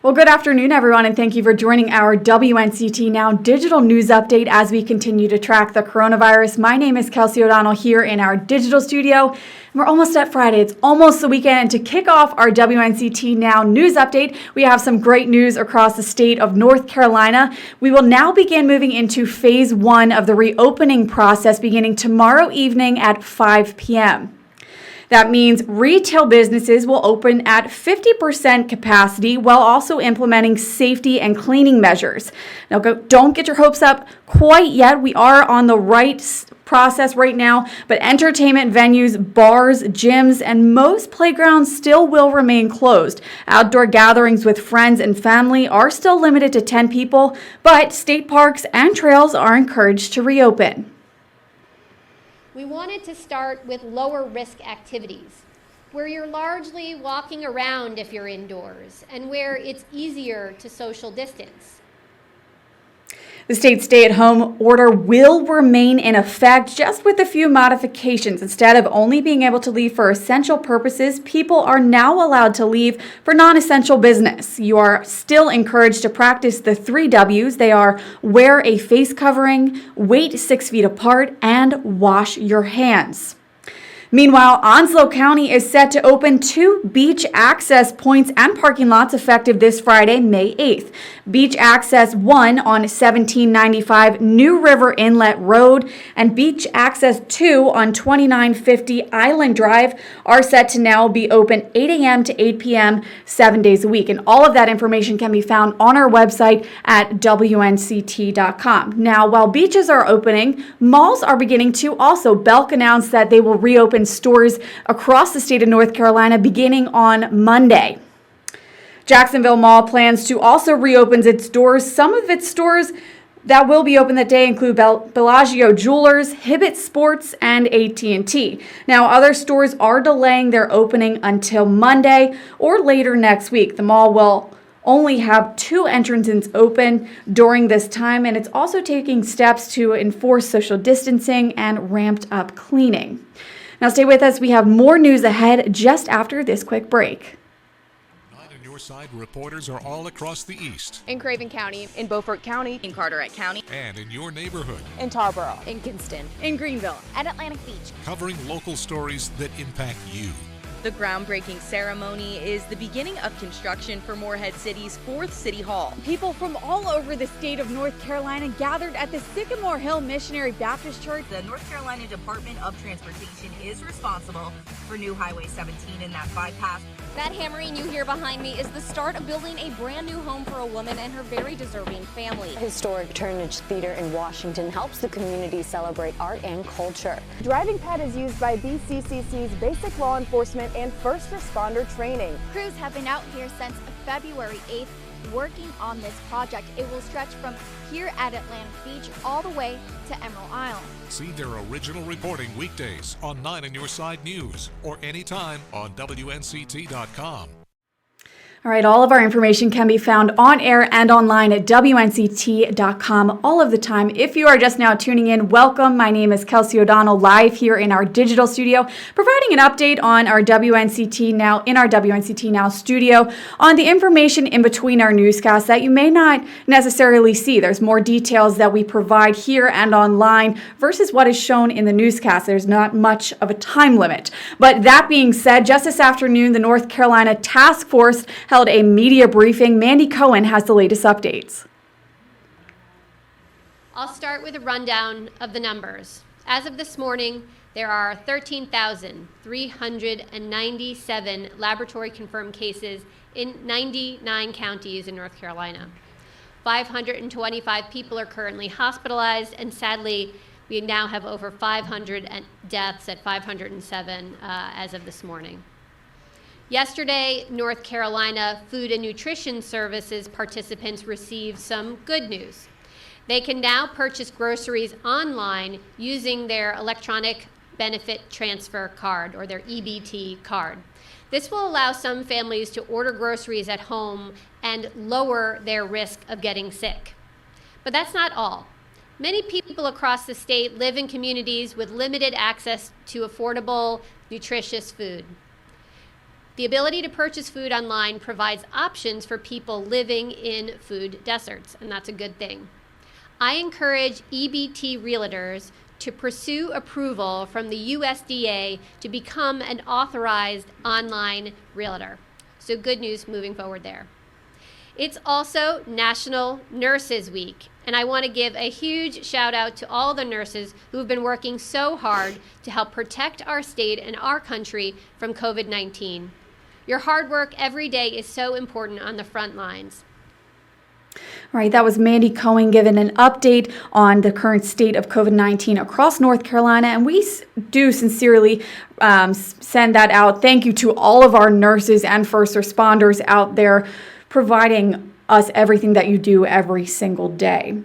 Well, good afternoon, everyone, and thank you for joining our WNCT Now digital news update as we continue to track the coronavirus. My name is Kelsey O'Donnell here in our digital studio. And we're almost at Friday. It's almost the weekend. To kick off our WNCT Now news update, we have some great news across the state of North Carolina. We will now begin moving into phase 1 of the reopening process beginning tomorrow evening at 5 p.m. That means retail businesses will open at 50% capacity while also implementing safety and cleaning measures. Now, don't get your hopes up quite yet. We are on the right process right now, but entertainment venues, bars, gyms, and most playgrounds still will remain closed. Outdoor gatherings with friends and family are still limited to 10 people, but state parks and trails are encouraged to reopen. We wanted to start with lower risk activities, where you're largely walking around if you're indoors, and where it's easier to social distance. The state stay-at-home order will remain in effect, just with a few modifications. Instead of only being able to leave for essential purposes, people are now allowed to leave for non-essential business. You are still encouraged to practice the 3 W's. They are wear a face covering, wait 6 feet apart, and wash your hands. Meanwhile, Onslow County is set to open 2 beach access points and parking lots effective this Friday, May 8th. Beach Access 1 on 1795 New River Inlet Road and Beach Access 2 on 2950 Island Drive are set to now be open 8 a.m. to 8 p.m. 7 days a week. And all of that information can be found on our website at WNCT.com. Now, while beaches are opening, malls are beginning to also. Belk announced that they will reopen stores across the state of North Carolina beginning on Monday. Jacksonville Mall plans to also reopen its doors. Some of its stores that will be open that day include Bellagio Jewelers, Hibbett Sports, and AT&T. Now, other stores are delaying their opening until Monday or later next week. The mall will only have 2 entrances open during this time, and it's also taking steps to enforce social distancing and ramped up cleaning. Now stay with us. We have more news ahead just after this quick break. Side reporters are all across the East. In Craven County, in Beaufort County, in Carteret County, and in your neighborhood. in Tarboro, in Kinston, in Greenville, at Atlantic Beach. Covering local stories that impact you. The groundbreaking ceremony is the beginning of construction for Morehead City's 4th City Hall. People from all over the state of North Carolina gathered at the Sycamore Hill Missionary Baptist Church. The North Carolina Department of Transportation is responsible for new Highway 17 and that bypass. That hammering you hear behind me is the start of building a brand new home for a woman and her very deserving family. Historic Turnage Theater in Washington helps the community celebrate art and culture. Driving pad is used by BCCC's basic law enforcement and first responder training. Crews have been out here since February 8th working on this project. It will stretch from here at Atlantic Beach all the way to Emerald Isle. See their original reporting weekdays on 9 on Your Side News or anytime on WNCT.com. All right, all of our information can be found on air and online at WNCT.com all of the time. If you are just now tuning in, welcome. My name is Kelsey O'Donnell, live here in our digital studio, providing an update on our WNCT Now studio on the information in between our newscasts that you may not necessarily see. There's more details that we provide here and online versus what is shown in the newscast. There's not much of a time limit. But that being said, just this afternoon, the North Carolina Task Force held a media briefing. Mandy Cohen has the latest updates. I'll start with a rundown of the numbers. As of this morning, there are 13,397 laboratory confirmed cases in 99 counties in North Carolina. 525 people are currently hospitalized, and sadly, we now have over 500 deaths at 507 as of this morning. Yesterday, North Carolina Food and Nutrition Services participants received some good news. They can now purchase groceries online using their electronic benefit transfer card, or their EBT card. This will allow some families to order groceries at home and lower their risk of getting sick. But that's not all. Many people across the state live in communities with limited access to affordable, nutritious food. The ability to purchase food online provides options for people living in food deserts, and that's a good thing. I encourage EBT realtors to pursue approval from the USDA to become an authorized online realtor. So good news moving forward there. It's also National Nurses Week, and I want to give a huge shout out to all the nurses who have been working so hard to help protect our state and our country from COVID-19. Your hard work every day is so important on the front lines. All right, that was Mandy Cohen giving an update on the current state of COVID-19 across North Carolina, and we do sincerely send that out. Thank you to all of our nurses and first responders out there providing us everything that you do every single day.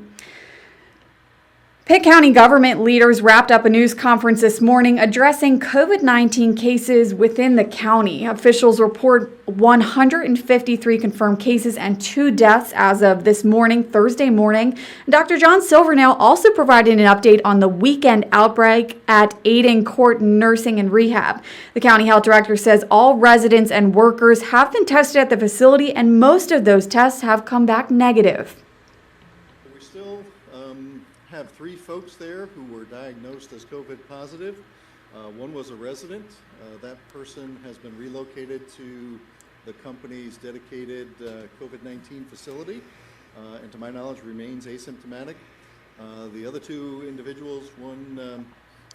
Pitt County government leaders wrapped up a news conference this morning addressing COVID-19 cases within the county. Officials report 153 confirmed cases and 2 deaths as of this morning, Thursday morning. Dr. John Silvernail also provided an update on the weekend outbreak at Aiden Court Nursing and Rehab. The county health director says all residents and workers have been tested at the facility, and most of those tests have come back negative. We still have 3 folks there who were diagnosed as COVID positive. One was a resident. That person has been relocated to the company's dedicated COVID-19 facility, and to my knowledge remains asymptomatic. The other 2 individuals, one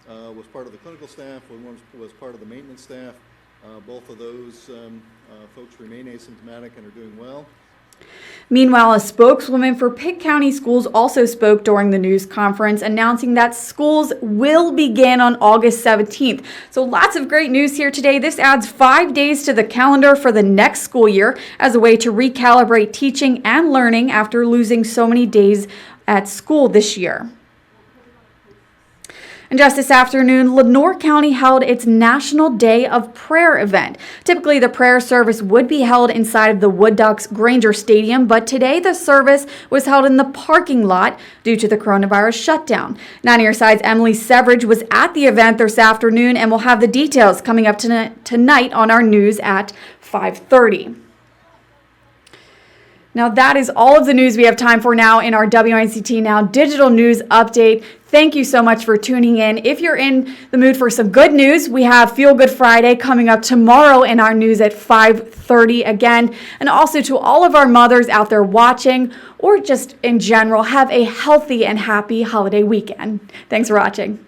was part of the clinical staff, one was part of the maintenance staff. Both of those folks remain asymptomatic and are doing well. Meanwhile, a spokeswoman for Pitt County Schools also spoke during the news conference, announcing that schools will begin on August 17th. So lots of great news here today. This adds 5 days to the calendar for the next school year as a way to recalibrate teaching and learning after losing so many days at school this year. And just this afternoon, Lenoir County held its National Day of Prayer event. Typically, the prayer service would be held inside of the Wood Ducks Granger Stadium, but today the service was held in the parking lot due to the coronavirus shutdown. 9 News Side's Emily Severidge was at the event this afternoon, and we'll have the details coming up tonight on our news at 5:30. Now that is all of the news we have time for now in our WNCT Now digital news update. Thank you so much for tuning in. If you're in the mood for some good news, we have Feel Good Friday coming up tomorrow in our news at 5:30 again. And also to all of our mothers out there watching, or just in general, have a healthy and happy holiday weekend. Thanks for watching.